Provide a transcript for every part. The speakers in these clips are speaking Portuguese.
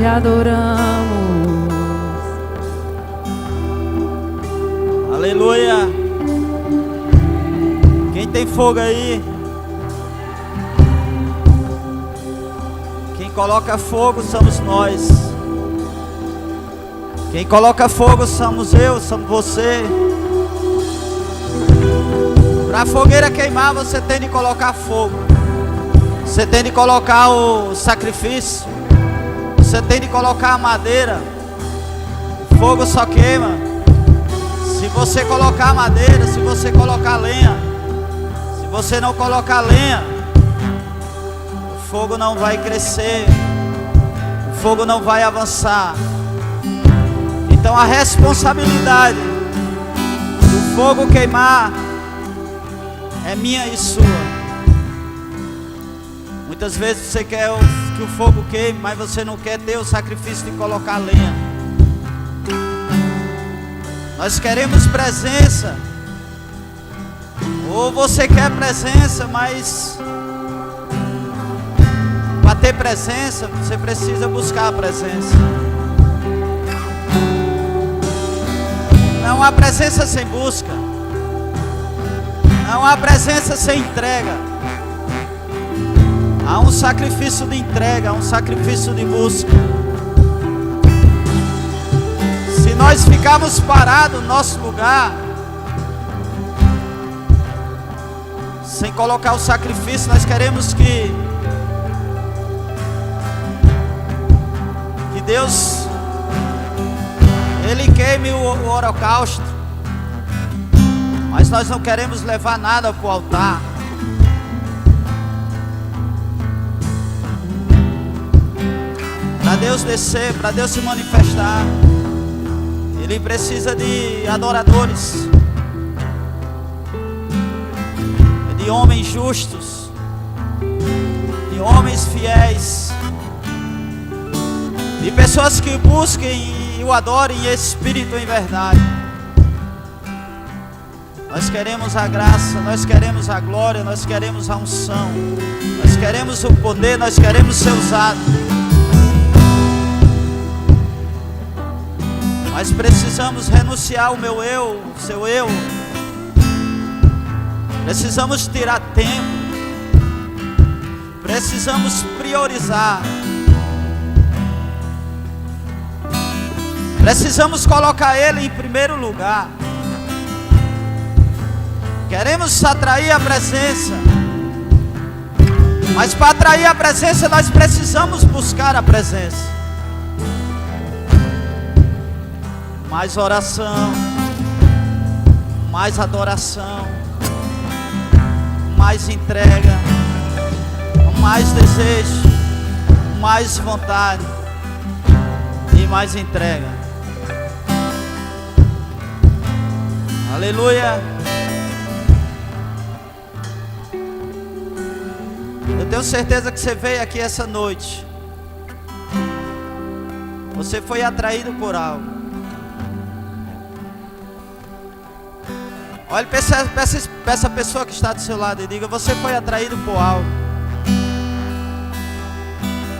te adoramos. Aleluia. Quem tem fogo aí? Quem coloca fogo somos nós. Quem coloca fogo somos eu, somos você. Para a fogueira queimar, você tem de colocar fogo. Você tem de colocar o sacrifício. Você tem de colocar a madeira. O fogo só queima se você colocar a madeira, se você colocar a lenha. Se você não colocar lenha, o fogo não vai crescer, o fogo não vai avançar. Então a responsabilidade do fogo queimar é minha e sua. Muitas vezes você quer que o fogo queime, mas você não quer ter o sacrifício de colocar lenha. Nós queremos presença. Ou você quer presença, mas para ter presença, você precisa buscar a presença. Não há presença sem busca. Não há presença sem entrega. Há um sacrifício de entrega, há um sacrifício de busca. Se nós ficarmos parados no nosso lugar, sem colocar o sacrifício, nós queremos que Deus, Ele queime o holocausto, mas nós não queremos levar nada para o altar. Para Deus descer, para Deus se manifestar, Ele precisa de adoradores, de homens justos, de homens fiéis, de pessoas que busquem e o adorem em espírito e em verdade. Nós queremos a graça, nós queremos a glória, nós queremos a unção, nós queremos o poder, nós queremos ser usados. Mas precisamos renunciar o meu eu, o seu eu. Precisamos tirar tempo. Precisamos priorizar. Precisamos colocar Ele em primeiro lugar. Queremos atrair a presença, mas para atrair a presença nós precisamos buscar a presença. Mais oração, mais adoração, mais entrega, mais desejo, mais vontade e mais entrega. Aleluia. Eu tenho certeza que você veio aqui essa noite. Você foi atraído por algo. Olhe para essa pessoa que está do seu lado e diga: você foi atraído por algo,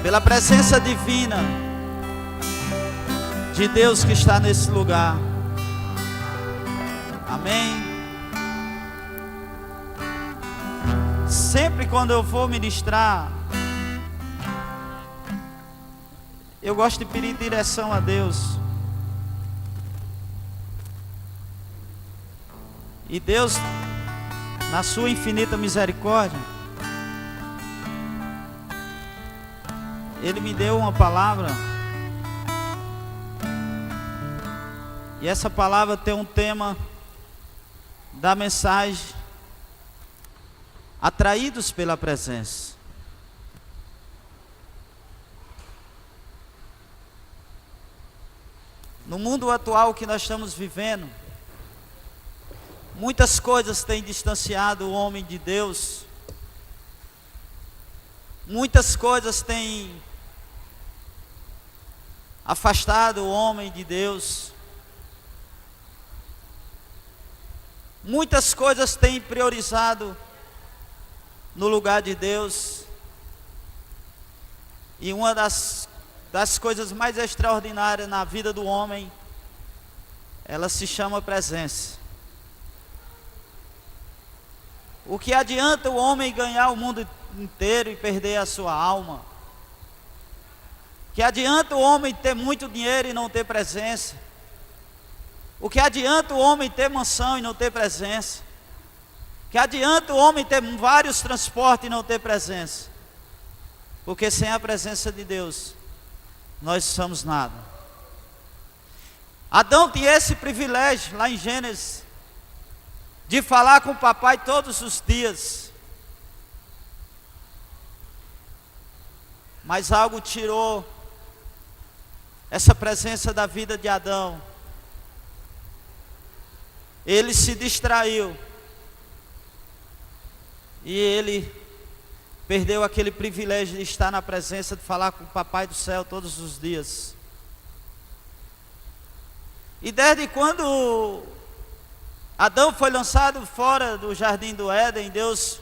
pela presença divina de Deus que está nesse lugar. Amém. Sempre quando eu vou ministrar, eu gosto de pedir direção a Deus. E Deus, na sua infinita misericórdia, Ele me deu uma palavra. E essa palavra tem um tema da mensagem: atraídos pela presença. No mundo atual que nós estamos vivendo, muitas coisas têm distanciado o homem de Deus. Muitas coisas têm afastado o homem de Deus. Muitas coisas têm priorizado no lugar de Deus. E uma das das coisas mais extraordinárias na vida do homem, ela se chama presença. O que adianta o homem ganhar o mundo inteiro e perder a sua alma? Que adianta o homem ter muito dinheiro e não ter presença? O que adianta o homem ter mansão e não ter presença? Que adianta o homem ter vários transportes e não ter presença? Porque sem a presença de Deus, nós somos nada. Adão tinha esse privilégio, lá em Gênesis, de falar com o papai todos os dias. Mas algo tirou essa presença da vida de Adão. Ele se distraiu. E ele perdeu aquele privilégio de estar na presença, de falar com o papai do céu todos os dias. E desde quando Adão foi lançado fora do jardim do Éden, Deus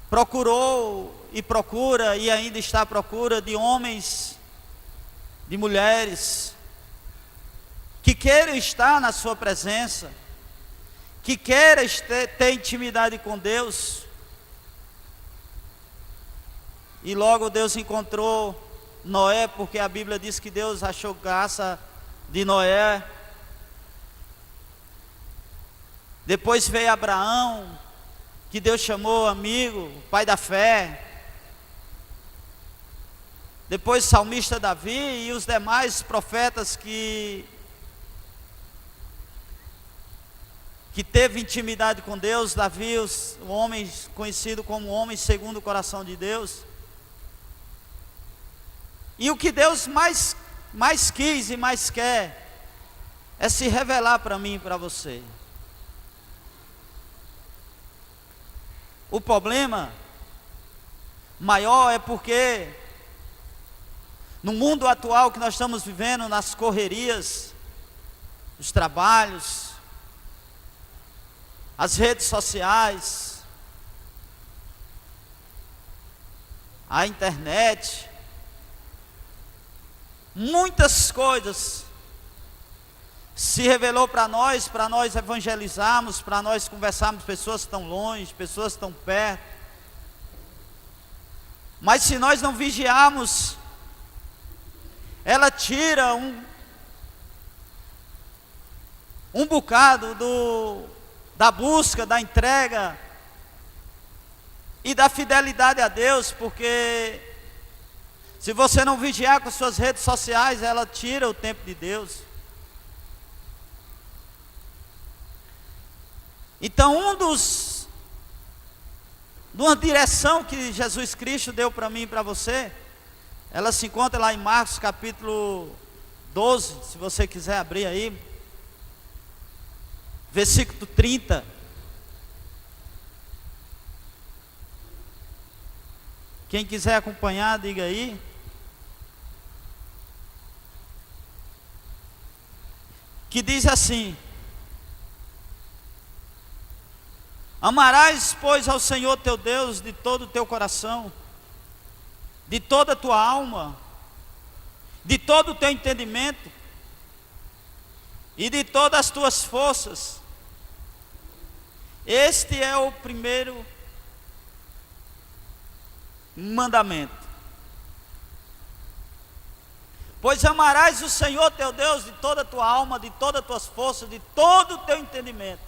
procurou e procura e ainda está à procura de homens, de mulheres, que queiram estar na sua presença, que queiram ter intimidade com Deus. E logo Deus encontrou Noé, porque a Bíblia diz que Deus achou graça de Noé. Depois veio Abraão, que Deus chamou amigo, pai da fé. Depois o salmista Davi e os demais profetas que teve intimidade com Deus. Davi, o homem conhecido como homem segundo o coração de Deus. E o que Deus mais quis e mais quer é se revelar para mim e para você. O problema maior é porque no mundo atual que nós estamos vivendo, nas correrias, os trabalhos, as redes sociais, a internet, muitas coisas se revelou para nós evangelizarmos, para nós conversarmos com pessoas que estão longe, pessoas que estão perto. Mas se nós não vigiarmos, ela tira um bocado da busca, da entrega e da fidelidade a Deus, porque se você não vigiar com suas redes sociais, ela tira o tempo de Deus. Então uma direção que Jesus Cristo deu para mim e para você, ela se encontra lá em Marcos capítulo 12, se você quiser abrir aí, versículo 30. Quem quiser acompanhar, diga aí. Que diz assim: amarás, pois, ao Senhor teu Deus de todo o teu coração, de toda a tua alma, de todo o teu entendimento e de todas as tuas forças. Este é o primeiro mandamento. Pois amarás o Senhor teu Deus de toda a tua alma, de todas as tuas forças, de todo o teu entendimento.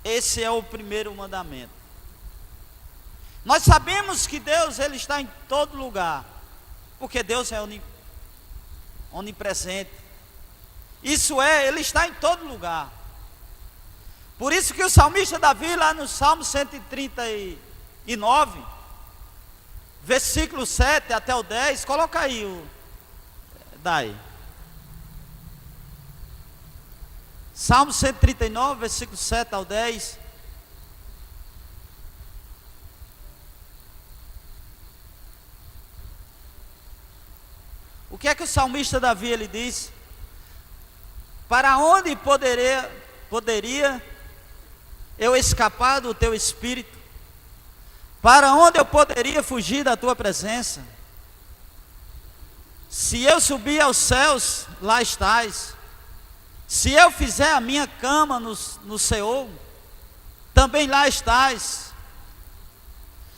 Esse é o primeiro mandamento. Nós sabemos que Deus, Ele está em todo lugar, porque Deus é onipresente. Isso é, Ele está em todo lugar. Por isso que o salmista Davi, lá no Salmo 139, versículo 7 até o 10, coloca aí daí. Salmo 139, versículo 7 ao 10. O que é que o salmista Davi ele diz? Para onde poderia eu escapar do teu espírito? Para onde eu poderia fugir da tua presença? Se eu subir aos céus, lá estás. Se eu fizer a minha cama no Seol, também lá estás.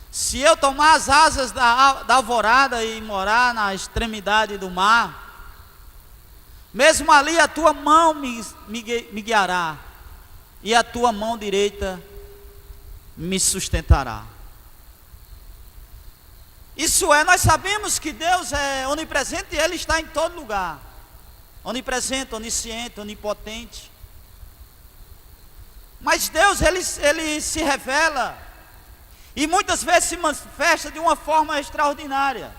Se eu tomar as asas da alvorada e morar na extremidade do mar, mesmo ali a tua mão me guiará, e a tua mão direita me sustentará. Isso é, nós sabemos que Deus é onipresente e Ele está em todo lugar. Onipresente, onisciente, onipotente. Mas Deus, Ele se revela e muitas vezes se manifesta de uma forma extraordinária.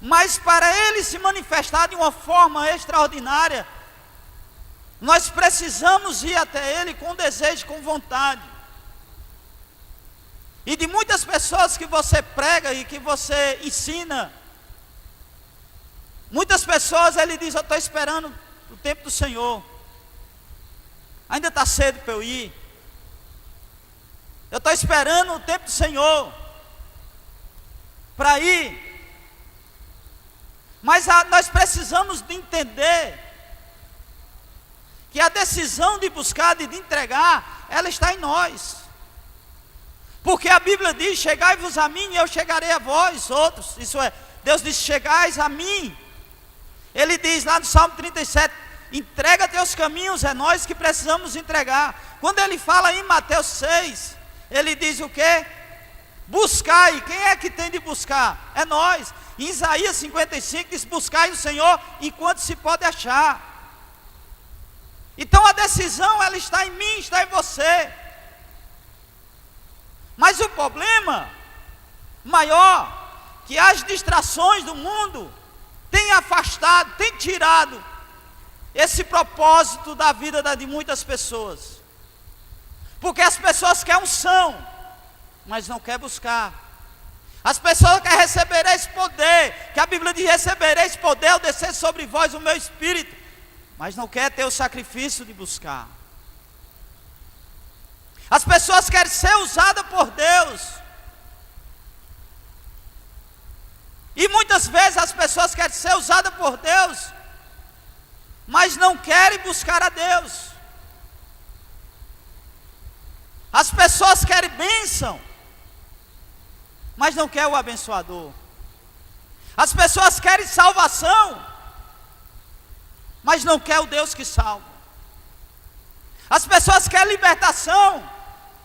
Mas para Ele se manifestar de uma forma extraordinária, nós precisamos ir até Ele com desejo, com vontade. E de muitas pessoas que você prega e que você ensina, muitas pessoas Ele diz: eu estou esperando o tempo do Senhor, ainda está cedo para eu ir. Eu estou esperando o tempo do Senhor para ir. Mas nós precisamos de entender que a decisão de buscar e de entregar, ela está em nós. Porque a Bíblia diz: chegai-vos a mim e eu chegarei a vós outros. Isso é, Deus diz: chegais a mim. Ele diz lá no Salmo 37, entrega teus caminhos, é nós que precisamos entregar. Quando ele fala em Mateus 6, ele diz o quê? Buscai. Quem é que tem de buscar? É nós. Em Isaías 55 diz: buscai o Senhor enquanto se pode achar. Então a decisão, ela está em mim, está em você. Mas o problema maior, que as distrações do mundo têm afastado, têm tirado esse propósito da vida de muitas pessoas. Porque as pessoas querem unção, mas não querem buscar. As pessoas querem receber esse poder, que a Bíblia diz: recebereis poder ao descer sobre vós o meu Espírito, mas não quer ter o sacrifício de buscar. As pessoas querem ser usadas por Deus, e muitas vezes as pessoas querem ser usadas por Deus, mas não querem buscar a Deus. As pessoas querem bênção, mas não querem o abençoador. As pessoas querem salvação, mas não querem o Deus que salva. As pessoas querem libertação,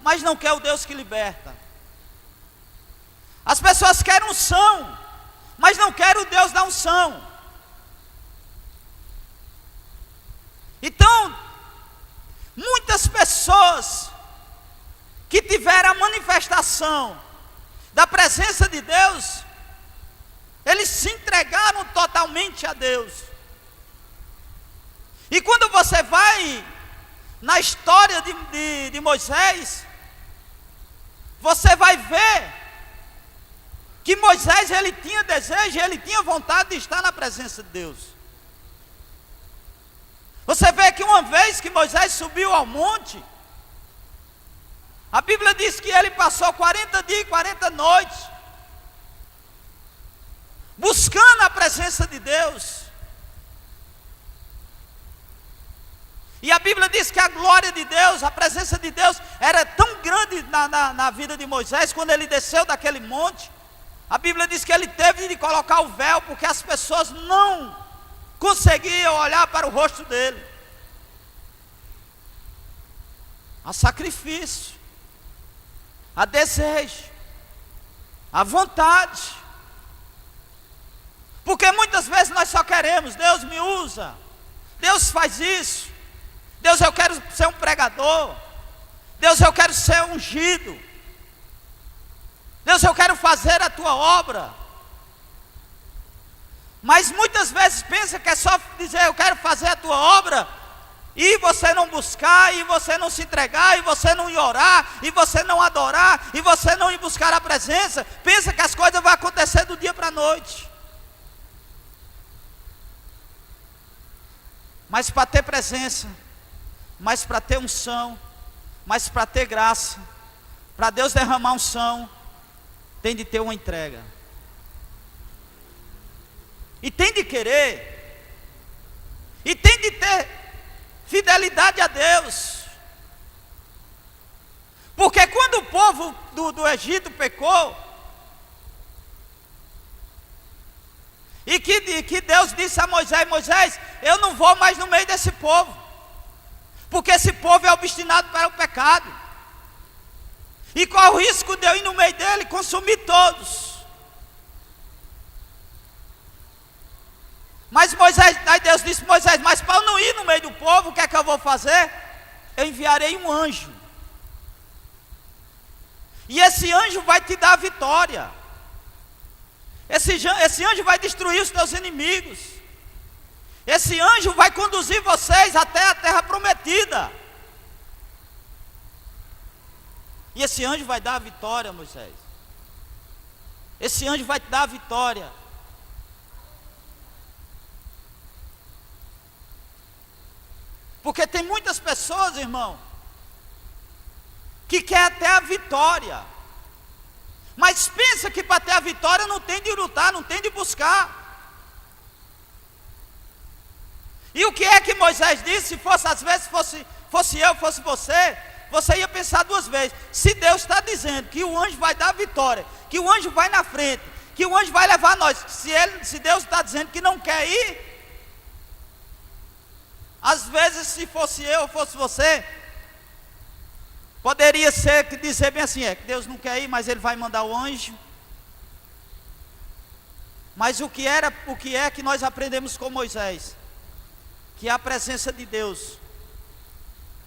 mas não querem o Deus que liberta. As pessoas querem unção, mas não querem o Deus da unção. Então, muitas pessoas que tiveram a manifestação da presença de Deus, eles se entregaram totalmente a Deus. E quando você vai na história de Moisés, você vai ver que Moisés, ele tinha desejo, ele tinha vontade de estar na presença de Deus. Você vê que uma vez que Moisés subiu ao monte, a Bíblia diz que ele passou 40 dias e 40 noites buscando a presença de Deus. E a Bíblia diz que a glória de Deus, a presença de Deus era tão grande na vida de Moisés, quando ele desceu daquele monte. A Bíblia diz que ele teve de colocar o véu, porque as pessoas não conseguiam olhar para o rosto dele. Há sacrifício, há desejo, há vontade. Porque muitas vezes nós só queremos: Deus me usa, Deus faz isso, Deus, eu quero ser um pregador, Deus, eu quero ser ungido, Deus, eu quero fazer a tua obra. Mas muitas vezes pensa que é só dizer: eu quero fazer a tua obra, e você não buscar, e você não se entregar, e você não ir orar, e você não adorar, e você não ir buscar a presença. Pensa que as coisas vão acontecer do dia para a noite. Mas para ter presença, mas para ter unção, mas para ter graça, Para Deus derramar unção, tem de ter uma entrega. E tem de querer. E tem de ter fidelidade a Deus. Porque quando o povo do Egito pecou, e que Deus disse a Moisés: Moisés, eu não vou mais no meio desse povo, porque esse povo é obstinado para o pecado. E qual o risco de eu ir no meio dele e consumir todos? Mas aí Deus disse: Moisés, mas para eu não ir no meio do povo, o que é que eu vou fazer? Eu enviarei um anjo. E esse anjo vai te dar a vitória. Esse anjo vai destruir os teus inimigos. Esse anjo vai conduzir vocês até a terra prometida. E esse anjo vai dar a vitória, Moisés. Esse anjo vai te dar a vitória. Porque tem muitas pessoas, irmão, que quer ter a vitória, mas pensa que para ter a vitória não tem de lutar, não tem de buscar. E o que é que Moisés disse? Se fosse, às vezes fosse eu, fosse você ia pensar duas vezes. Se Deus está dizendo que o anjo vai dar a vitória, que o anjo vai na frente, que o anjo vai levar nós, se Deus está dizendo que não quer ir, às vezes, se fosse eu ou fosse você, poderia ser que dizer bem assim: que Deus não quer ir, mas Ele vai mandar o anjo. Mas o que é que nós aprendemos com Moisés? Que a presença de Deus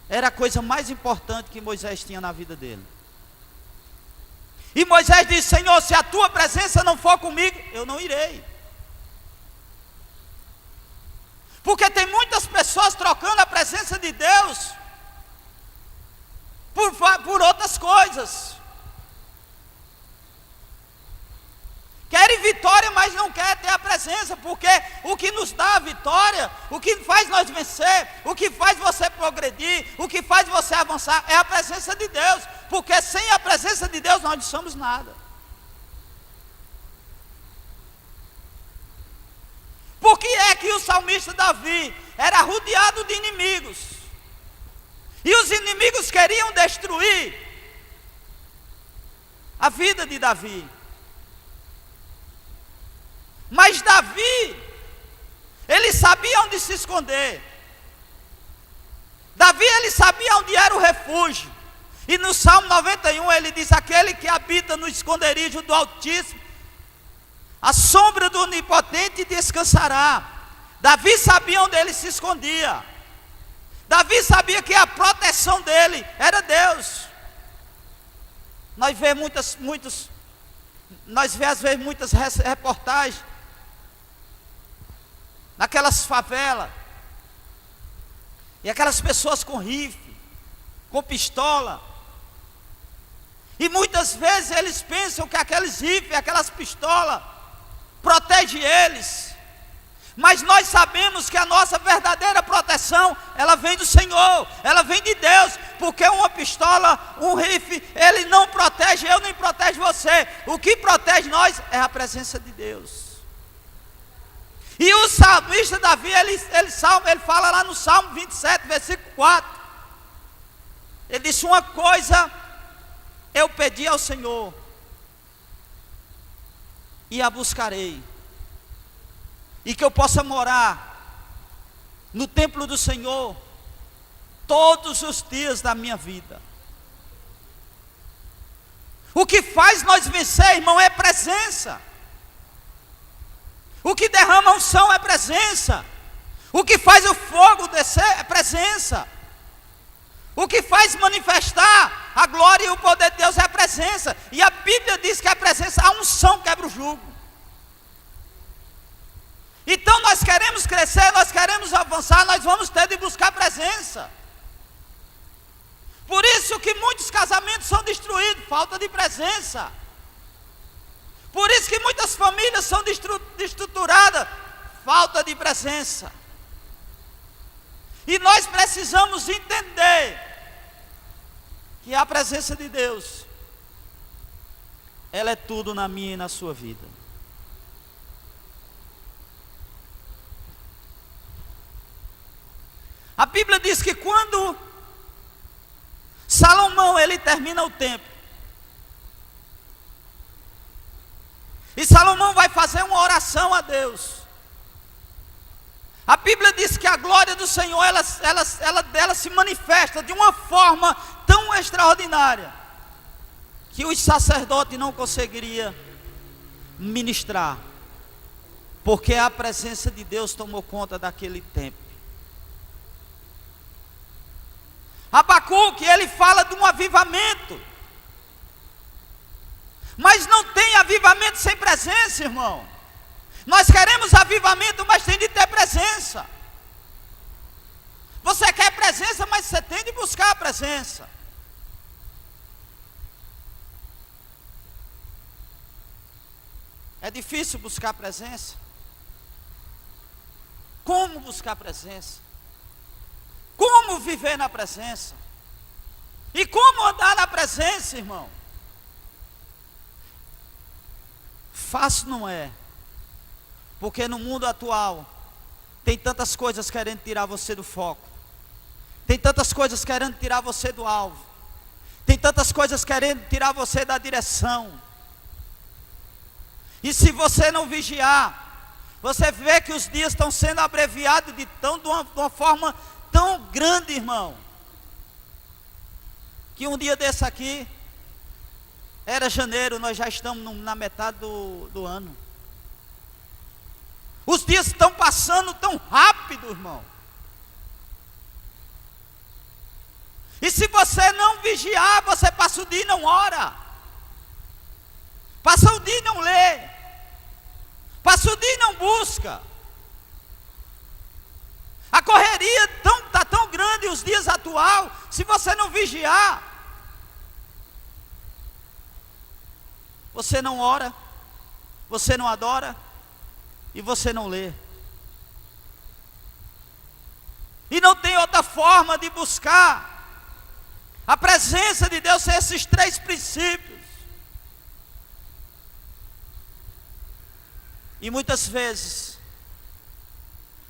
era a coisa mais importante que Moisés tinha na vida dele. E Moisés disse: Senhor, se a tua presença não for comigo, eu não irei. Porque tem muitas pessoas trocando a presença de Deus por outras coisas. Querem vitória, mas não querem ter a presença. Porque o que nos dá a vitória, o que faz nós vencer, o que faz você progredir, o que faz você avançar, é a presença de Deus. Porque sem a presença de Deus nós não somos nada. Por que é que o salmista Davi era rodeado de inimigos? E os inimigos queriam destruir a vida de Davi. Mas Davi, ele sabia onde se esconder. Davi, ele sabia onde era o refúgio. E no Salmo 91 ele diz: aquele que habita no esconderijo do Altíssimo, a sombra do Onipotente descansará. Davi sabia onde ele se escondia. Davi sabia que a proteção dele era Deus. Nós vemos às vezes muitas reportagens naquelas favelas, e aquelas pessoas com rifle, com pistola, e muitas vezes eles pensam que aqueles rifles, aquelas pistolas protege eles. Mas nós sabemos que a nossa verdadeira proteção, ela vem do Senhor, ela vem de Deus. Porque uma pistola, um rifle, ele não protege eu, nem protege você. O que protege nós é a presença de Deus. E o salmista Davi, ele fala lá no Salmo 27, versículo 4. Ele disse: uma coisa eu pedi ao Senhor, e a buscarei, e que eu possa morar no templo do Senhor todos os dias da minha vida. O que faz nós vencer, irmão, é presença. O que derrama unção é presença. O que faz o fogo descer é presença. O que faz manifestar a glória e o poder de Deus é a presença. E a Bíblia diz que a presença, a unção quebra o jugo. Então nós queremos crescer, nós queremos avançar, nós vamos ter de buscar presença. Por isso que muitos casamentos são destruídos, falta de presença. Por isso que muitas famílias são destruturadas, falta de presença. E nós precisamos entender que a presença de Deus ela é tudo na minha e na sua vida. A Bíblia diz que quando Salomão ele termina o templo, e Salomão vai fazer uma oração a Deus, a Bíblia diz que a glória do Senhor ela se manifesta de uma forma tão extraordinária que os sacerdotes não conseguiriam ministrar, porque a presença de Deus tomou conta daquele templo. Abacuque, ele fala de um avivamento, mas não tem avivamento sem presença, irmão. Nós queremos avivamento, mas tem de ter presença. Você quer presença, mas você tem de buscar a presença. É difícil buscar a presença. Como buscar a presença? Como viver na presença? E como andar na presença, irmão? Fácil não é. Porque no mundo atual tem tantas coisas querendo tirar você do foco. Tem tantas coisas querendo tirar você do alvo. Tem tantas coisas querendo tirar você da direção. E se você não vigiar, você vê que os dias estão sendo abreviados de uma forma tão grande, irmão, que um dia desse aqui, era janeiro, nós já estamos na metade do ano. Os dias estão passando tão rápido, irmão. E se você não vigiar, você passa o dia e não ora. Passa o dia e não lê. Passa o dia e não busca. A correria está tão grande os dias atuais. Se você não vigiar, você não ora, você não adora e você não lê. E não tem outra forma de buscar a presença de Deus sem esses três princípios. E muitas vezes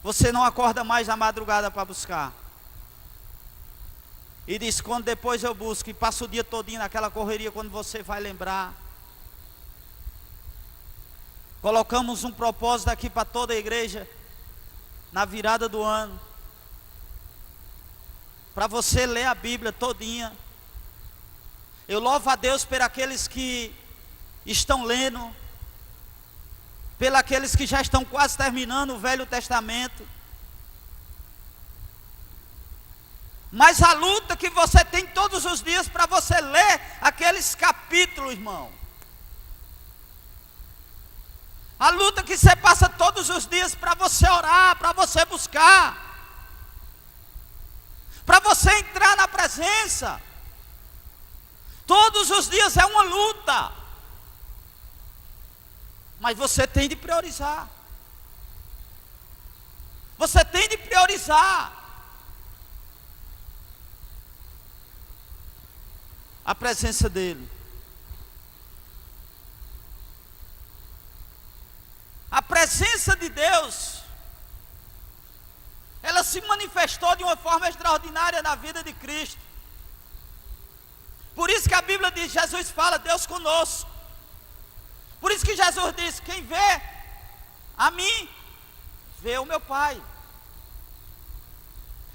você não acorda mais na madrugada para buscar. E diz, quando depois eu busco, e passa o dia todinho naquela correria, quando você vai lembrar. Colocamos um propósito aqui para toda a igreja, na virada do ano, para você ler a Bíblia todinha. Eu louvo a Deus por aqueles que estão lendo, pelos aqueles que já estão quase terminando o Velho Testamento. Mas a luta que você tem todos os dias para você ler aqueles capítulos, irmão. A luta que você passa todos os dias para você orar, para você buscar, para você entrar na presença. Todos os dias é uma luta. Mas você tem de priorizar. Você tem de priorizar a presença dele. A presença de Deus, ela se manifestou de uma forma extraordinária na vida de Cristo. Por isso que a Bíblia diz, Jesus fala, Deus conosco. Por isso que Jesus diz, quem vê a mim, vê o meu Pai.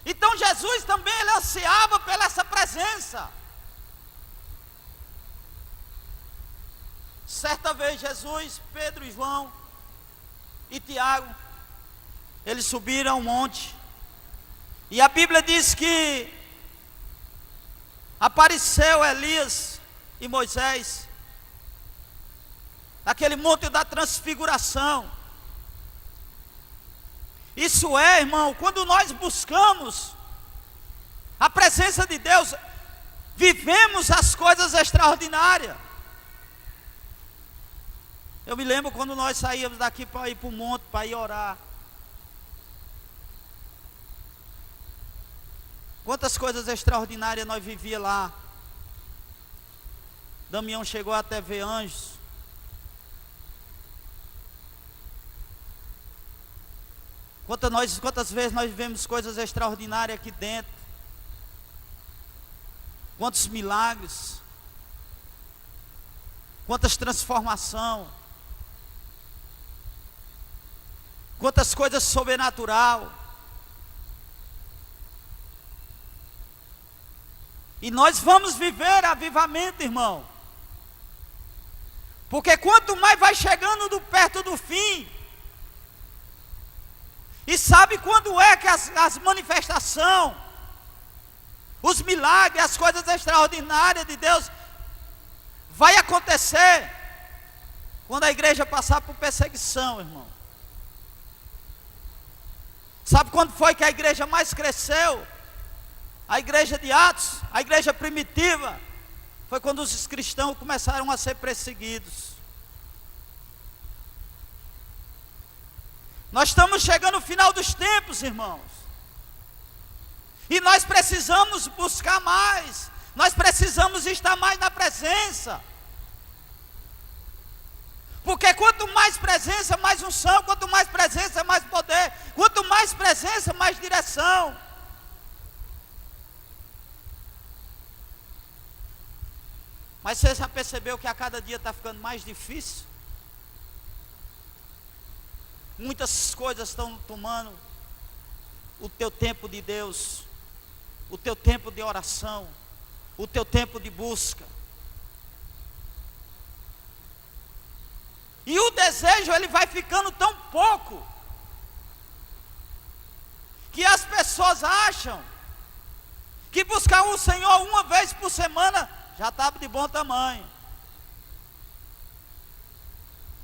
Então Jesus também, ele ansiava pela essa presença. Certa vez Jesus, Pedro e João e Tiago, eles subiram ao monte, e a Bíblia diz que apareceu Elias e Moisés, naquele monte da transfiguração. Isso é, irmão, quando nós buscamos a presença de Deus, vivemos as coisas extraordinárias. Eu me lembro quando nós saíamos daqui para ir para o monte, para ir orar. Quantas coisas extraordinárias nós vivíamos lá. Damião chegou até ver anjos. Quantas vezes nós vivemos coisas extraordinárias aqui dentro? Quantos milagres? Quantas transformações? Quantas coisas sobrenatural? E nós vamos viver avivamento, irmão. Porque quanto mais vai chegando perto do fim, e sabe quando é que as manifestações, os milagres, as coisas extraordinárias de Deus vai acontecer? Quando a igreja passar por perseguição, irmão. Sabe quando foi que a igreja mais cresceu? A igreja de Atos, a igreja primitiva, foi quando os cristãos começaram a ser perseguidos. Nós estamos chegando ao final dos tempos, irmãos. E nós precisamos buscar mais. Nós precisamos estar mais na presença. Porque quanto mais presença, mais unção. Quanto mais presença, mais poder. Quanto mais presença, mais direção. Mas você já percebeu que a cada dia está ficando mais difícil? Muitas coisas estão tomando o teu tempo de Deus, o teu tempo de oração, o teu tempo de busca. E o desejo, ele vai ficando tão pouco, que as pessoas acham que buscar o Senhor uma vez por semana já está de bom tamanho.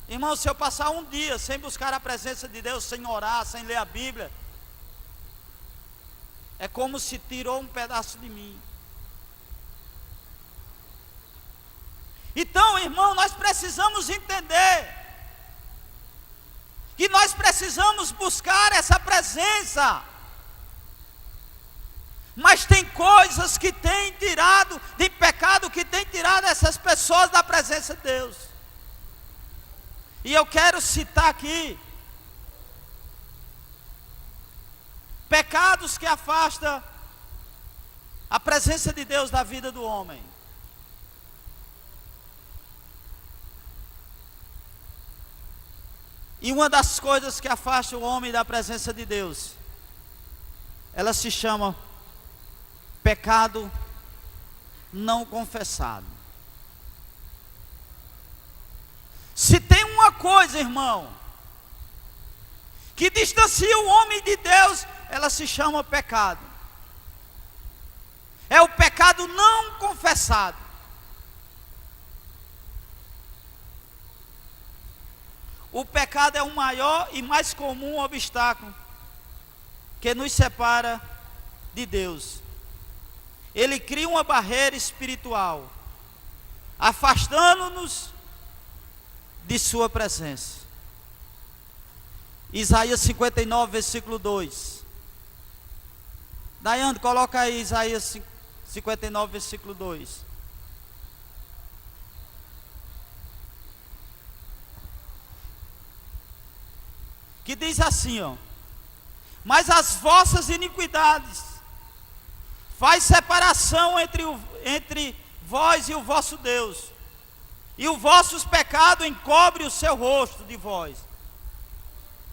Irmão, se eu passar um dia sem buscar a presença de Deus, sem orar, sem ler a Bíblia, é como se tirou um pedaço de mim. Então, irmão, nós precisamos entender que nós precisamos buscar essa presença. Mas tem coisas que têm tirado, tem pecado que tem tirado essas pessoas da presença de Deus. E eu quero citar aqui pecados que afastam a presença de Deus da vida do homem. E uma das coisas que afasta o homem da presença de Deus, ela se chama pecado não confessado. Se tem uma coisa, irmão, que distancia o homem de Deus, ela se chama pecado. É o pecado não confessado. O pecado é o maior e mais comum obstáculo que nos separa de Deus. Ele cria uma barreira espiritual, afastando-nos de sua presença. Isaías 59, versículo 2. Daiane, coloca aí Isaías 59, versículo 2. Que diz assim, ó: mas as vossas iniquidades faz separação entre vós e o vosso Deus, e os vossos pecados encobre o seu rosto de vós,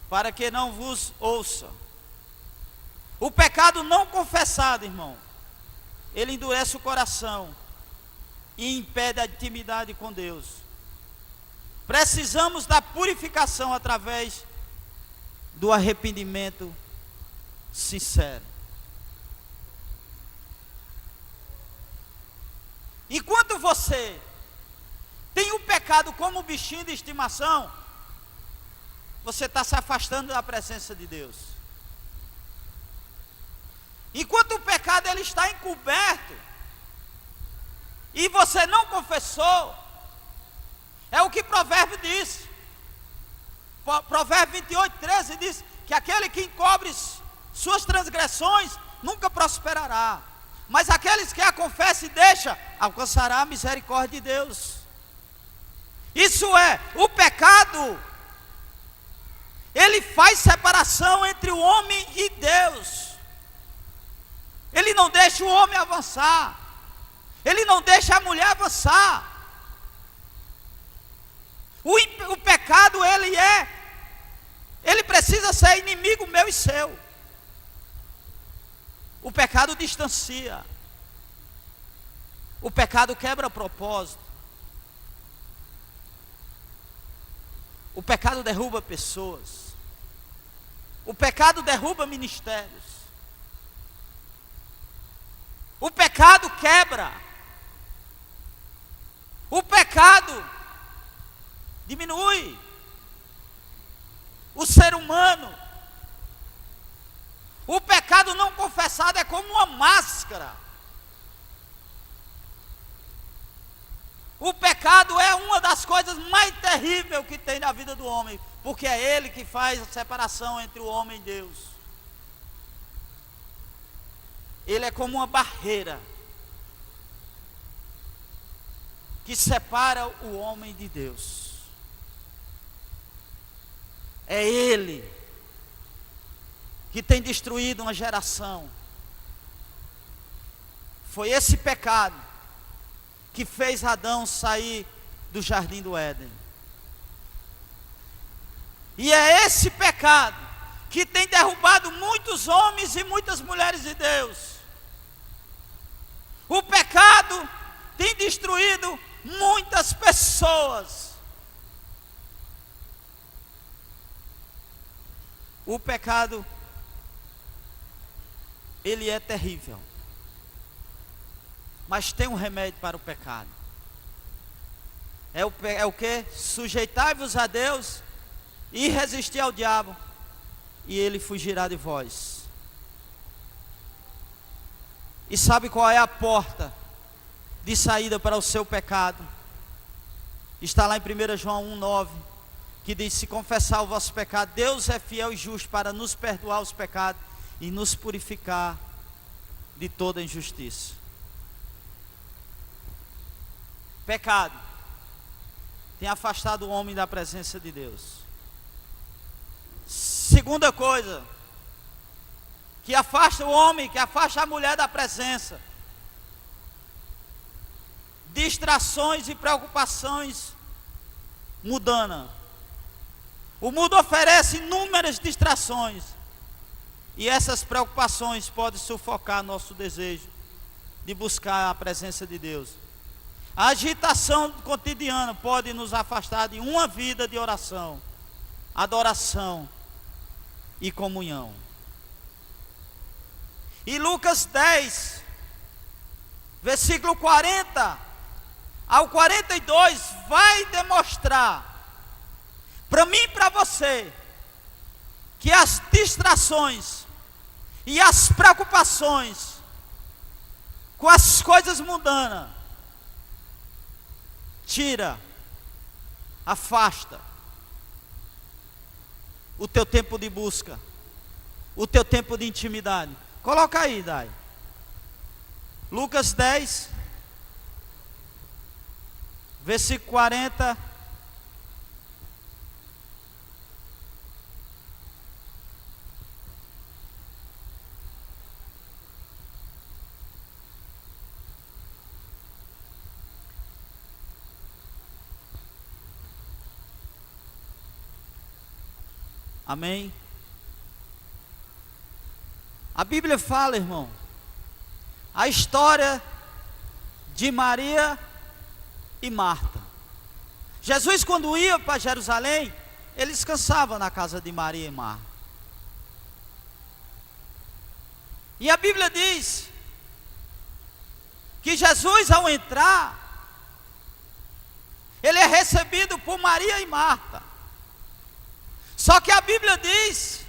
para que não vos ouça. O pecado não confessado, irmão, ele endurece o coração e impede a intimidade com Deus. Precisamos da purificação através do arrependimento sincero. Enquanto você tem o pecado como bichinho de estimação, você está se afastando da presença de Deus. Enquanto o pecado ele está encoberto e você não confessou, é o que Provérbio diz. Provérbio 28, 13 diz que aquele que encobre suas transgressões nunca prosperará, mas aqueles que a confessam e deixam, alcançará a misericórdia de Deus. Isso é, o pecado, Ele faz separação entre o homem e Deus. Ele não deixa o homem avançar. Ele não deixa a mulher avançar. O pecado, ele precisa ser inimigo meu e seu. O pecado distancia. O pecado quebra propósito. O pecado derruba pessoas. O pecado derruba ministérios. O pecado quebra. O pecado diminui o ser humano. O pecado não confessado é como uma máscara. O pecado é uma das coisas mais terríveis que tem na vida do homem, porque é ele que faz a separação entre o homem e Deus. Ele é como uma barreira que separa o homem de Deus. É ele que tem destruído uma geração. Foi esse pecado que fez Adão sair do jardim do Éden. E é esse pecado que tem derrubado muitos homens e muitas mulheres de Deus. O pecado tem destruído muitas pessoas. O pecado, ele é terrível. Mas tem um remédio para o pecado. É o que? Sujeitai-vos a Deus e resistir ao diabo, e ele fugirá de vós. E sabe qual é a porta de saída para o seu pecado? Está lá em 1 João 1,9, que diz: se confessar o vosso pecado, Deus é fiel e justo para nos perdoar os pecados e nos purificar de toda injustiça. Pecado tem afastado o homem da presença de Deus. Segunda coisa que afasta o homem, que afasta a mulher da presença: distrações e preocupações mundanas. O mundo oferece inúmeras distrações, e essas preocupações podem sufocar nosso desejo de buscar a presença de Deus. A agitação cotidiana pode nos afastar de uma vida de oração, adoração e comunhão. E Lucas 10, versículo 40 ao 42, vai demonstrar para mim e para você que as distrações e as preocupações com as coisas mundanas tira, afasta o teu tempo de busca, o teu tempo de intimidade. Coloca aí, Dai. Lucas 10, versículo 40. Amém? A Bíblia fala, irmão, a história de Maria e Marta. Jesus, quando ia para Jerusalém, ele descansava na casa de Maria e Marta. E a Bíblia diz que Jesus, ao entrar, ele é recebido por Maria e Marta. Só que a Bíblia diz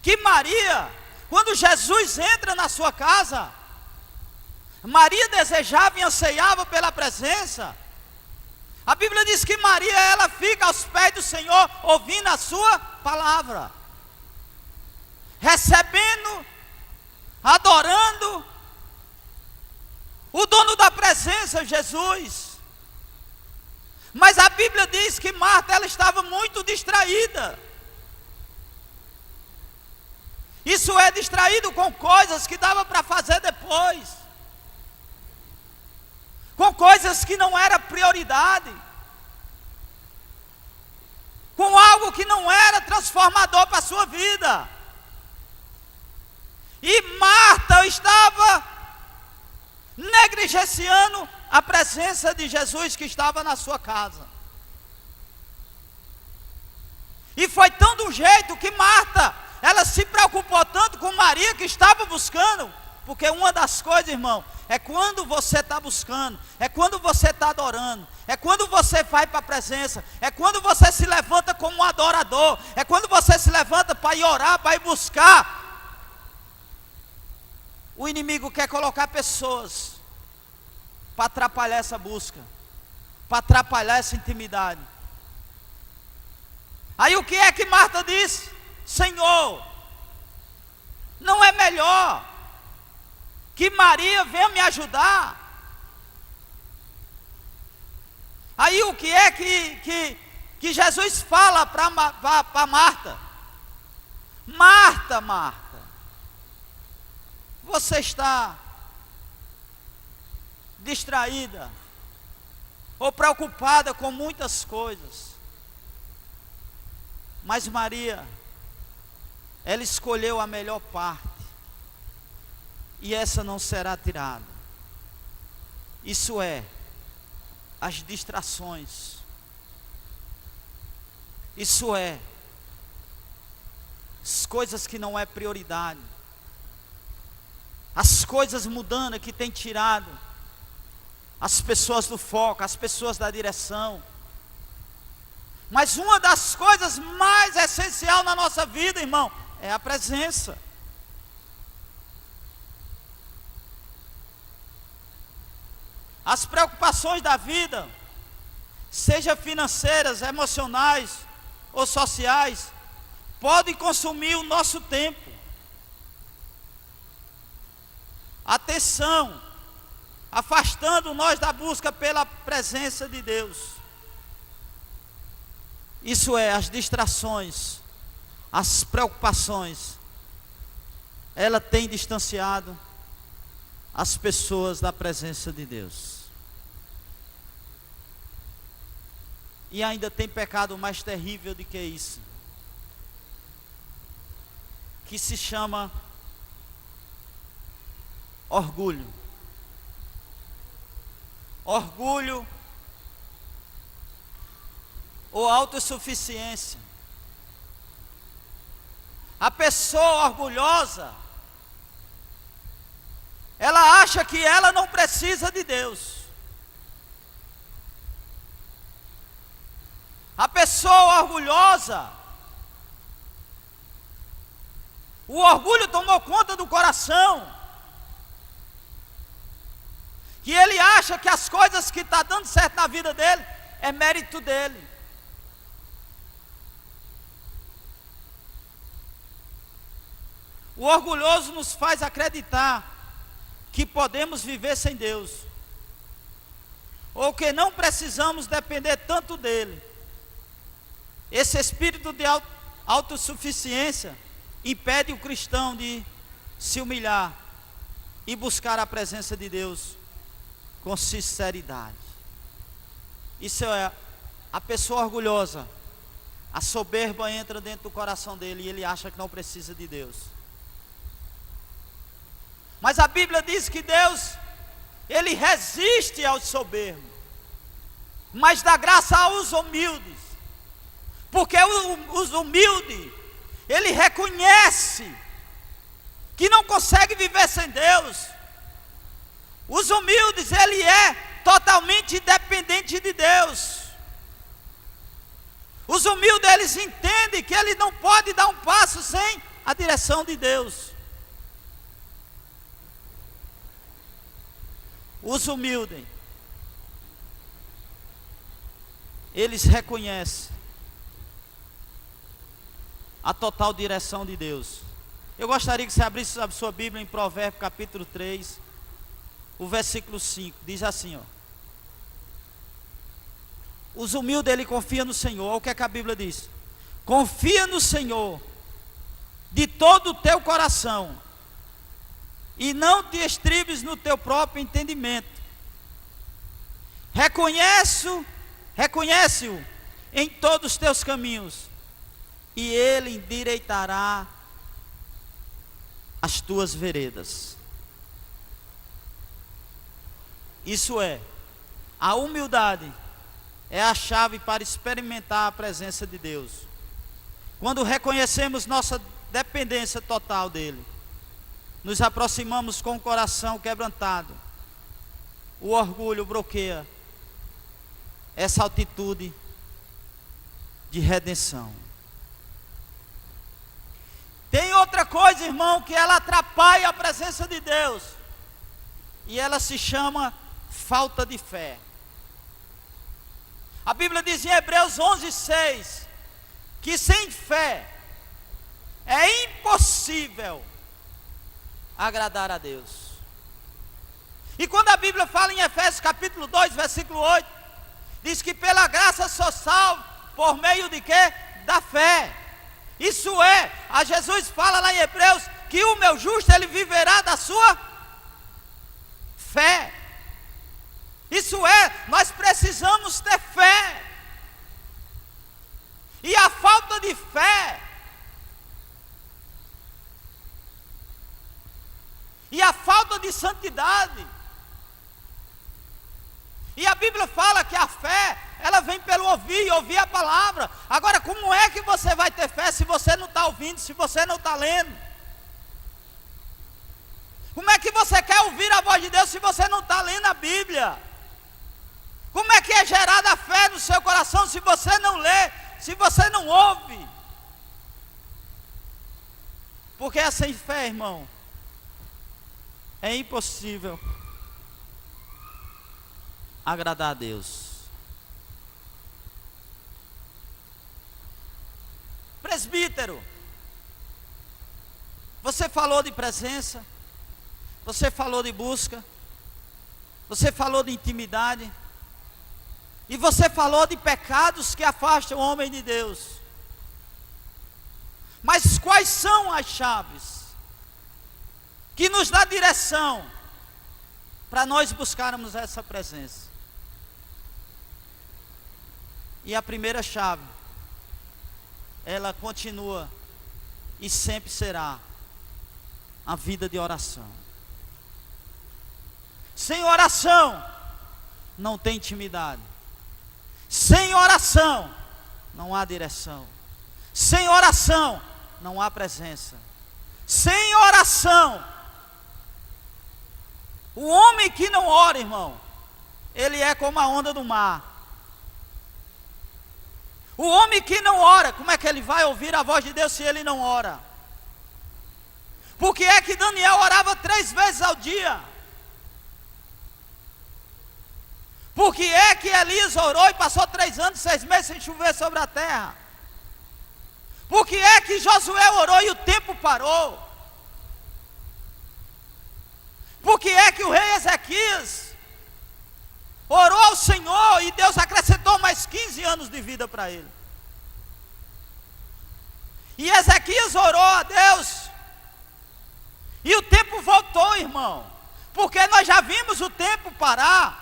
que Maria, quando Jesus entra na sua casa, Maria desejava e anseiava pela presença. A Bíblia diz que Maria, ela fica aos pés do Senhor, ouvindo a sua palavra, recebendo, adorando o dono da presença, Jesus. Mas a Bíblia diz que Marta, ela estava muito distraída. Isso é distraído com coisas que dava para fazer depois, com coisas que não era prioridade, com algo que não era transformador para a sua vida. E Marta estava negligenciando a presença de Jesus que estava na sua casa. E foi tão do jeito que Marta, ela se preocupou tanto com Maria que estava buscando. Porque uma das coisas, irmão, é quando você está buscando, é quando você está adorando, é quando você vai para a presença, é quando você se levanta como um adorador, é quando você se levanta para ir orar, para ir buscar. O inimigo quer colocar pessoas para atrapalhar essa busca, para atrapalhar essa intimidade. Aí o que é que Marta disse? Senhor, não é melhor que Maria venha me ajudar? Aí o que é que Jesus fala para Marta? Marta, Marta, você está distraída ou preocupada com muitas coisas, mas Maria, ela escolheu a melhor parte, e essa não será tirada. Isso é, as distrações. Isso é, as coisas que não é prioridade. As coisas mudando que tem tirado as pessoas do foco, as pessoas da direção. Mas uma das coisas mais essenciais na nossa vida, irmão, é a presença. As preocupações da vida, seja financeiras, emocionais ou sociais, podem consumir o nosso tempo, atenção, afastando nós da busca pela presença de Deus. Isso é, as distrações, as preocupações, ela tem distanciado as pessoas da presença de Deus. E ainda tem pecado mais terrível do que isso, que se chama orgulho. Orgulho ou autossuficiência. A pessoa orgulhosa, ela acha que ela não precisa de Deus. A pessoa orgulhosa, o orgulho tomou conta do coração, que ele acha que as coisas que estão dando certo na vida dele, é mérito dele. O orgulhoso nos faz acreditar que podemos viver sem Deus, ou que não precisamos depender tanto dele. Esse espírito de autossuficiência impede o cristão de se humilhar e buscar a presença de Deus com sinceridade. Isso é, a pessoa orgulhosa, a soberba entra dentro do coração dele e ele acha que não precisa de Deus. Mas a Bíblia diz que Deus, Ele resiste aos soberbos, mas dá graça aos humildes. Porque os humildes, ele reconhece que não consegue viver sem Deus. Os humildes, ele é totalmente dependente de Deus. Os humildes, eles entendem que ele não pode dar um passo sem a direção de Deus. Os humildes, eles reconhecem a total direção de Deus. Eu gostaria que você abrisse a sua Bíblia em Provérbios capítulo 3, o versículo 5, diz assim, ó: os humildes, ele confia no Senhor. Olha o que é que a Bíblia diz: confia no Senhor de todo o teu coração, e não te estribes no teu próprio entendimento. Reconhece-o em todos os teus caminhos, e ele endireitará as tuas veredas. Isso é, a humildade é a chave para experimentar a presença de Deus. Quando reconhecemos nossa dependência total dele, nos aproximamos com o coração quebrantado. O orgulho bloqueia essa altitude de redenção. Tem outra coisa, irmão, que ela atrapalha a presença de Deus, e ela se chama falta de fé. A Bíblia diz em Hebreus 11:6 que sem fé é impossível agradar a Deus. E quando a Bíblia fala em Efésios capítulo 2, versículo 8, diz que pela graça sou salvo por meio de quê? Da fé. Isso é, a Jesus fala lá em Hebreus que o meu justo ele viverá da sua fé. Isso é, nós precisamos ter fé. E a falta de fé, e a falta de santidade, e a Bíblia fala que a fé, ela vem pelo ouvir, e ouvir a palavra. Agora, como é que você vai ter fé se você não está ouvindo, se você não está lendo? Como é que você quer ouvir a voz de Deus se você não está lendo a Bíblia? Como é que é gerada a fé no seu coração se você não lê, se você não ouve? Porque é sem fé, irmão, é impossível agradar a Deus. Presbítero, você falou de presença, você falou de busca, você falou de intimidade, e você falou de pecados que afastam o homem de Deus. Mas quais são as chaves que nos dá direção para nós buscarmos essa presença? E a primeira chave, ela continua e sempre será a vida de oração. Sem oração não tem intimidade. Sem oração não há direção. Sem oração não há presença. Sem oração, o homem que não ora, irmão, ele é como a onda do mar. O homem que não ora, como é que ele vai ouvir a voz de Deus se ele não ora? Por que é que Daniel orava 3 vezes ao dia? Por que é que Elias orou e passou 3 anos e 6 meses sem chover sobre a terra? Por que é que Josué orou e o tempo parou? Por que é que o rei Ezequias orou ao Senhor e Deus acrescentou mais 15 anos de vida para ele? E Ezequias orou a Deus e o tempo voltou, irmão, porque nós já vimos o tempo parar,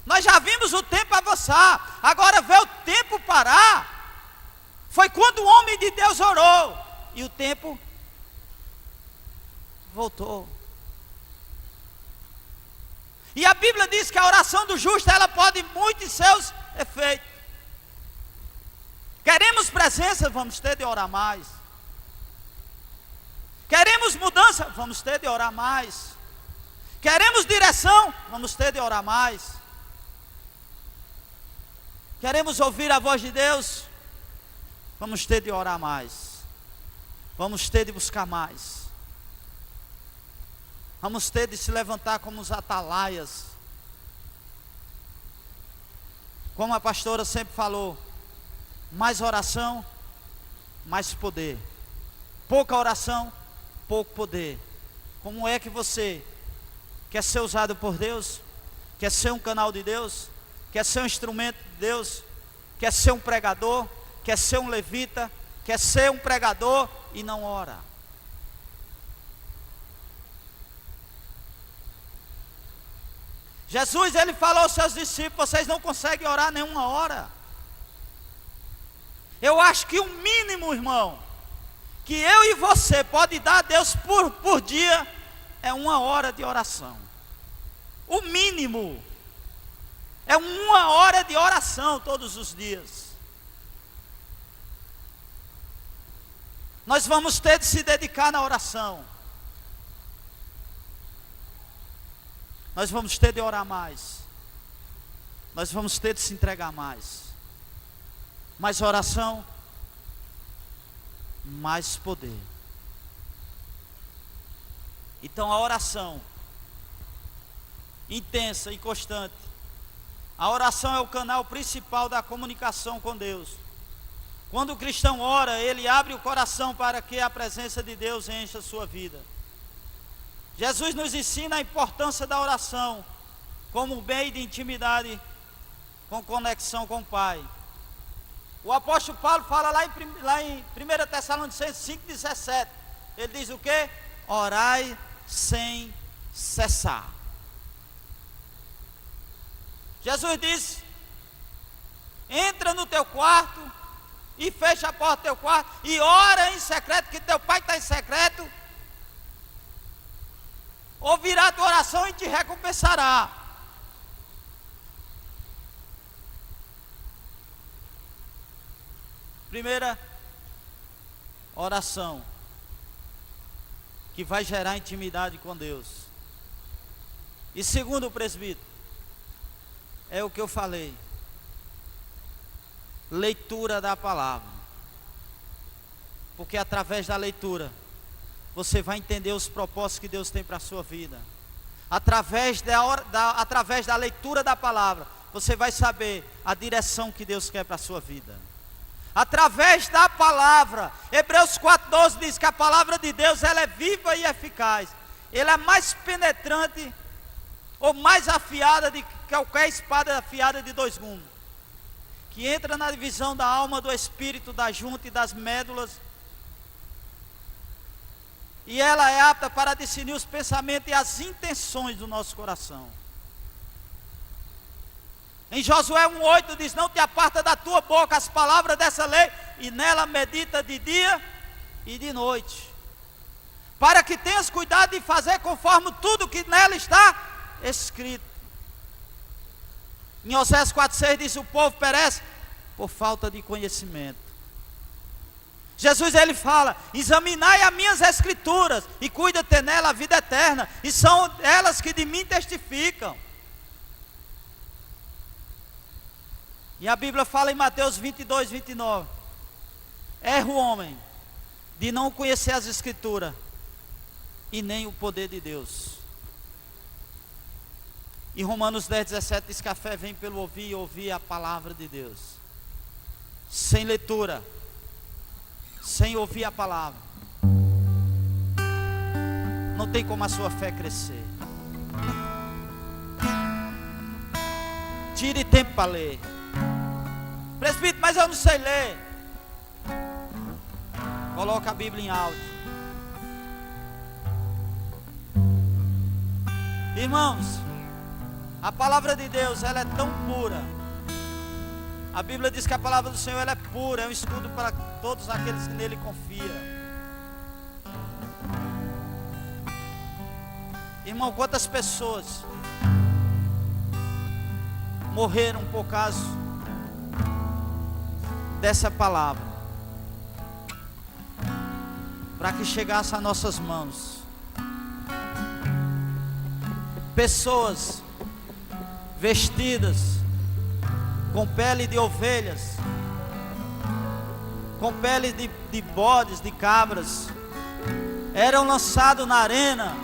nós já vimos o tempo avançar. Agora ver o tempo parar foi quando o homem de Deus orou e o tempo voltou. E a Bíblia diz que a oração do justo, ela pode muito em seus efeitos. Queremos presença, vamos ter de orar mais. Queremos mudança, vamos ter de orar mais. Queremos direção, vamos ter de orar mais. Queremos ouvir a voz de Deus, vamos ter de orar mais. Vamos ter de buscar mais. Vamos ter de se levantar como os atalaias. Como a pastora sempre falou, mais oração, mais poder. Pouca oração, pouco poder. Como é que você quer ser usado por Deus? Quer ser um canal de Deus? Quer ser um instrumento de Deus? Quer ser um pregador? Quer ser um levita? quer ser um pregador e não ora. Jesus, ele falou aos seus discípulos: vocês não conseguem orar nenhuma hora. Eu acho que o mínimo, irmão, que eu e você pode dar a Deus por dia é 1 hora de oração. O mínimo é 1 hora de oração todos os dias. Nós vamos ter de se dedicar na oração. Nós vamos ter de orar mais. Nós vamos ter de se entregar mais. Mais oração, mais poder. Então a oração intensa e constante. A oração é o canal principal da comunicação com Deus. Quando o cristão ora, ele abre o coração para que a presença de Deus encha a sua vida. Jesus nos ensina a importância da oração como um meio de intimidade com conexão com o Pai. O apóstolo Paulo fala lá em 1 Tessalonicenses 5,17. Ele diz o quê? Orai sem cessar. Jesus disse: entra no teu quarto e fecha a porta do teu quarto e ora em secreto, que teu Pai que está em secreto ouvirá a tua oração e te recompensará. Primeira oração que vai gerar intimidade com Deus. E segundo, presbítero, é o que eu falei: leitura da palavra. Porque através da leitura você vai entender os propósitos que Deus tem para a sua vida. Através da leitura da palavra, você vai saber a direção que Deus quer para a sua vida. Através da palavra, Hebreus 4,12 diz que a palavra de Deus, ela é viva e eficaz. Ela é mais penetrante ou mais afiada de qualquer espada afiada de 2 gumes, que entra na divisão da alma, do espírito, da junta e das médulas. E ela é apta para discernir os pensamentos e as intenções do nosso coração. Em Josué 1,8 diz: não te aparta da tua boca as palavras dessa lei, e nela medita de dia e de noite, para que tenhas cuidado de fazer conforme tudo que nela está escrito. Em Oséias 4,6 diz: o povo perece por falta de conhecimento. Jesus, ele fala: examinai as minhas escrituras e cuida de ter nela a vida eterna, e são elas que de mim testificam. E a Bíblia fala em Mateus 22:29: erra o homem de não conhecer as escrituras e nem o poder de Deus. E Romanos 10:17 diz que a fé vem pelo ouvir e ouvir a palavra de Deus. Sem leitura, sem ouvir a palavra, não tem como a sua fé crescer. Tire tempo para ler. Presbítero, mas eu não sei ler. Coloca a Bíblia em áudio. Irmãos, a palavra de Deus, ela é tão pura. A Bíblia diz que a palavra do Senhor, ela é pura, é um escudo para todos aqueles que nele confiam. Irmão, quantas pessoas morreram por causa dessa palavra, para que chegasse às nossas mãos. Pessoas vestidas com pele de ovelhas, com pele de bodes, de cabras, eram lançados na arena,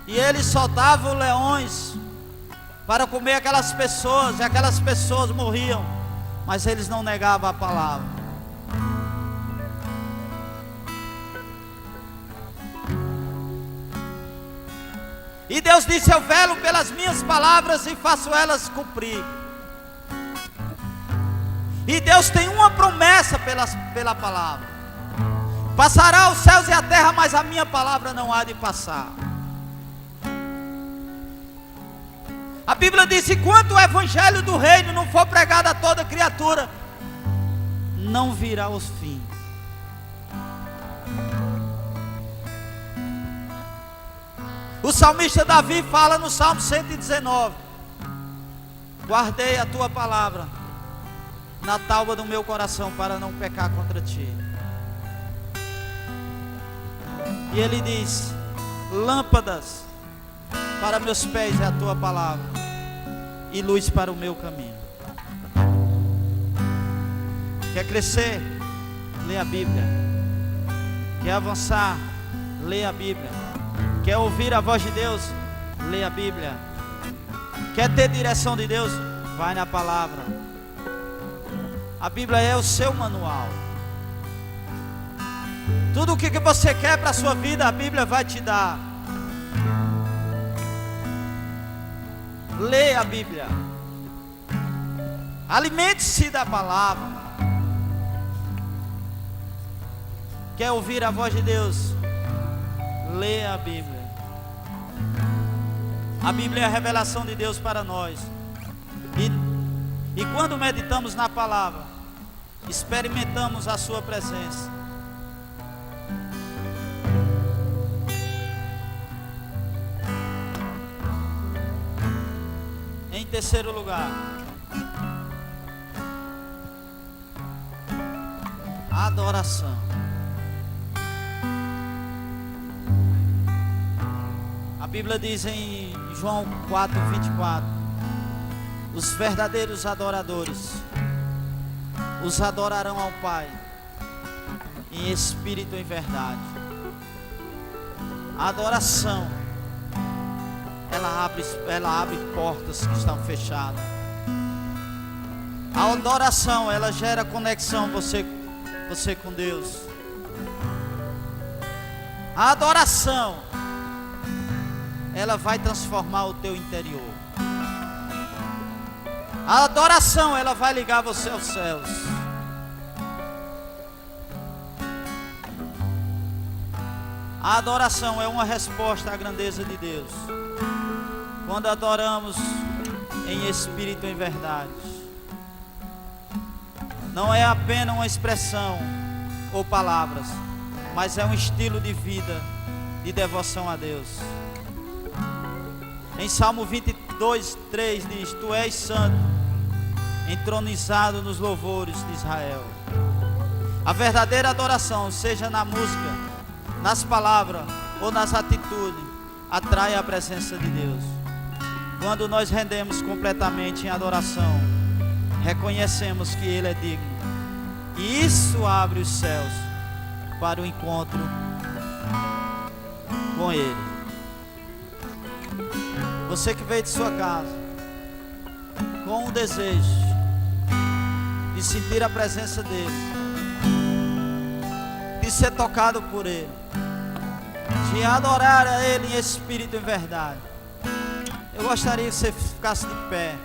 e eles soltavam leões para comer aquelas pessoas, e aquelas pessoas morriam, mas eles não negavam a palavra. E Deus disse: eu velo pelas minhas palavras e faço elas cumprir. E Deus tem uma promessa pela palavra. Passará os céus e a terra, mas a minha palavra não há de passar. A Bíblia diz: enquanto o evangelho do reino não for pregado a toda criatura, não virá os fins. O salmista Davi fala no Salmo 119: guardei a tua palavra na tábua do meu coração para não pecar contra ti. E ele diz: lâmpadas para meus pés é a tua palavra e luz para o meu caminho. Quer crescer? Lê a Bíblia. Quer avançar? Lê a Bíblia. Quer ouvir a voz de Deus? Lê a Bíblia. Quer ter direção de Deus? Vai na palavra. A Bíblia é o seu manual. Tudo o que você quer para a sua vida, a Bíblia vai te dar. Leia a Bíblia. Alimente-se da palavra. Quer ouvir a voz de Deus? Leia a Bíblia. A Bíblia é a revelação de Deus para nós. E quando meditamos na palavra, experimentamos a sua presença. Em terceiro lugar, adoração. A Bíblia diz em João 4:24: os verdadeiros adoradores os adorarão ao Pai em espírito e em verdade. A adoração, ela abre portas que estão fechadas. A adoração, ela gera conexão você com Deus. A adoração, ela vai transformar o teu interior. A adoração, ela vai ligar você aos céus. A adoração é uma resposta à grandeza de Deus. Quando adoramos em espírito e em verdade, não é apenas uma expressão ou palavras, mas é um estilo de vida, de devoção a Deus. Em Salmo 22:3 diz: tu és santo, entronizado nos louvores de Israel. A verdadeira adoração, seja na música, nas palavras ou nas atitudes, atrai a presença de Deus. Quando nós rendemos completamente em adoração, reconhecemos que Ele é digno, e isso abre os céus para o encontro com Ele. Você que veio de sua casa com o desejo de sentir a presença dEle, de ser tocado por Ele, de adorar a Ele em espírito e em verdade, eu gostaria que você ficasse de pé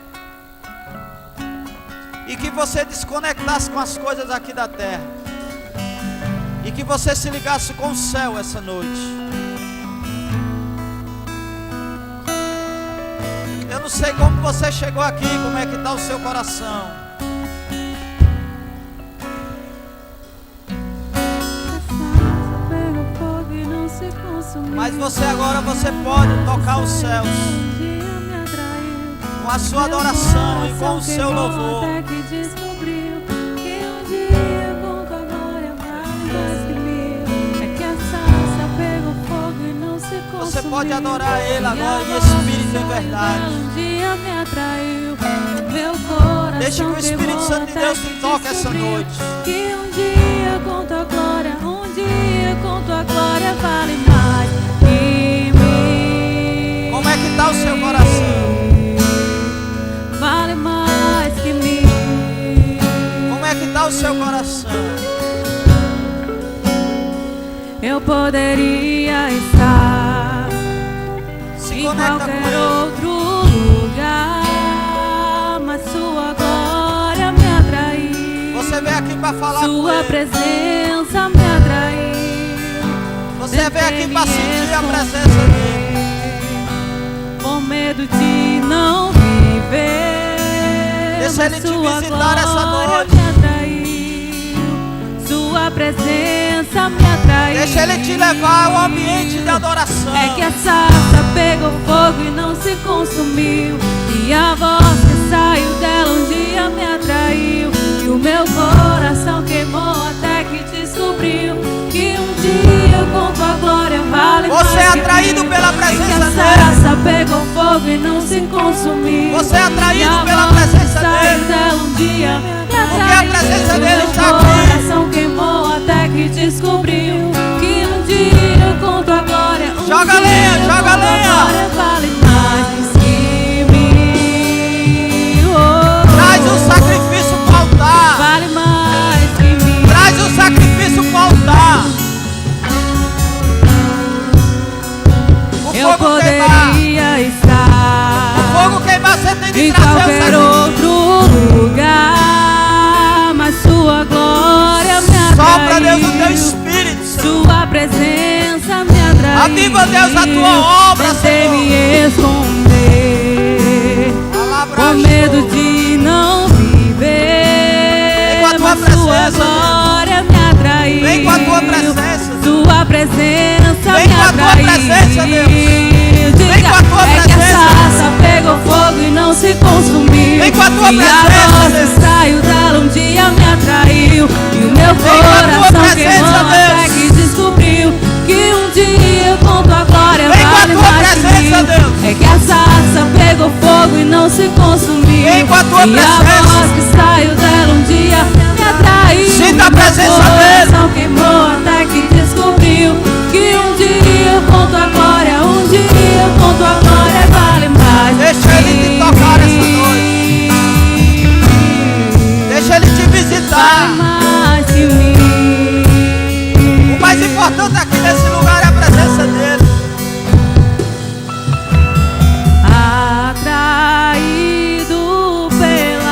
e que você desconectasse com as coisas aqui da terra e que você se ligasse com o céu essa noite. Eu não sei como você chegou aqui, como é que está o seu coração. Mas você agora pode tocar os céus com a sua adoração e com o seu louvor. Você pode adorar Ele agora em espírito e em verdade. Deixe que o Espírito Santo de Deus te toque essa noite. Que um dia com tua glória, um dia com tua glória vale mais que mim. Como é que está o seu coração? Vale mais que mim. Como é que está o seu coração? Eu poderia estar em qualquer outro lugar, mas sua glória me atraiu. Você veio aqui para falar com Sua Ele. presença me atraiu. Você veio aqui para sentir a presença dele. Com medo de não viver, Deixa Ele te sua visitar essa glória noite. me atraiu. Sua presença me atraiu. Deixa Ele te levar ao ambiente de adoração. É que a sarça pegou fogo e não se consumiu, e a voz que saiu dela um dia me atraiu, e o meu coração queimou até que descobriu que um dia com tua glória vale mais. Você é atraído pela presença dele. É que a dele. sarça pegou fogo e não se consumiu. Você é atraído e a pela voz que presença saiu dele. dela um dia me Porque a atraiu, presença e o dele meu está aqui. coração queimou até que descobriu que um dia com tua glória, um Joga dia lenha, com joga tua lenha. glória vale mais que mil. Traz o sacrifício para o altar. Vale mais que mil. Traz o sacrifício para o altar. O Eu fogo queimar. poderia estar O fogo queimar, você tem de em trazer o qualquer sacrifício. outro lugar, mas sua glória me Sopra, Deus, o teu atraiu. espírito. Sua presença me atraiu. Aviva, Deus, a tua obra, Tentei Senhor. me esconder, com medo de não viver, Vem com a tua mas sua presença, glória me atraiu. Vem com a tua presença. Sua presença Vem me com a tua atraiu. presença, Deus. Diga, Vem com a tua é que a presença. sarça pegou fogo e não se consumiu. Vem com a tua e presença, a voz Deus. que saiu dela um dia me atraiu. E o meu Vem com a tua coração presença, queimou Deus. até que descobriu que um dia com tua glória Vem com a vale tua mais que presença, mil. Deus. É que a sarça pegou fogo e não se consumiu. Vem com a tua e presença. a voz que saiu dela um dia me atraiu. Sinta a E meu presença dele. coração queimou até que descobriu que um dia com tua glória, um dia com tua glória vale mais. Deixa Ele te tocar essa noite. Deixa Ele te Vale visitar. mais que mil. O mais importante aqui nesse lugar é a presença dele. Atraído pela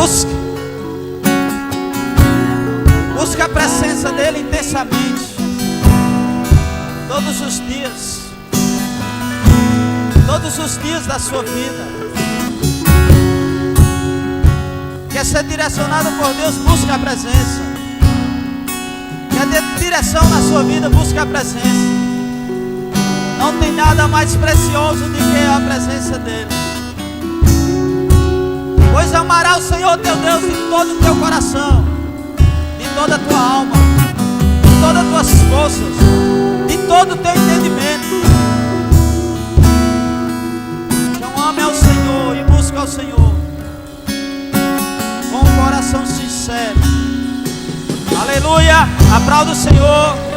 Busque a presença dele intensamente. Todos os dias. Todos os dias da sua vida. Quer ser direcionado por Deus? Busque a presença. Quer ter direção na sua vida? Busque a presença. Não tem nada mais precioso do que a presença dele. Pois amará o Senhor teu Deus de todo o teu coração, de toda a tua alma, de todas as tuas forças, de todo o teu entendimento. Então ame ao Senhor e busque ao Senhor com um coração sincero. Aleluia! Aplauda o Senhor.